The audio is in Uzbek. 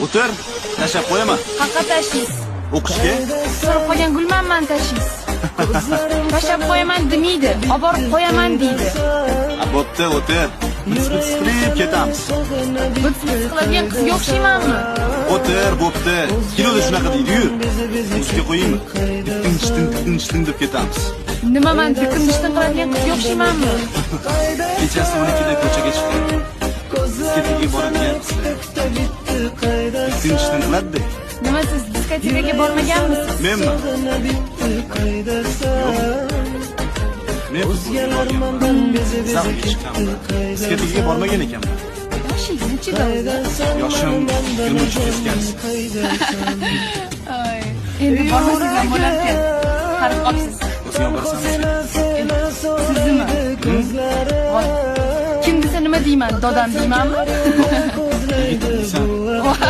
O'tir, tashlab qo'yaman. Qayerga tashlaysiz? O'qishga? So'rab qolgan gulmanman tashlaysiz. Tashlab qo'yaman demaydi, olib borib qo'yaman deydi. Bo'pti, o'tir. Bits qilib ketamiz. Bits qiladigan qizga o'xshaymanmi? O'tir, bo'pti. Kinoda shunaqa deydi-yu. Muzika qo'yingmi? Dittin deb ketamiz. Nima men diqqatni qiladigan qizga o'xshaymanmi? Kechasi 12da ko'chaga chiqdim. Diskotekaga boradigan dittin qiladi. Nima siz diskotekaga bormaganmisiz? Menmi? Men zavqga chiqqanman. Diskotekaga bormagan ekanman. Yoshingiz nechida o'zi? Yoshim 23 kesgansiz. Endi bormasangiz ham bo'larkan. Qarib qolibsiz. O'zing borsangiz. Siznimi? Voy. Kim desa nima deyman? Dodam deymanmi? Yigit deysan.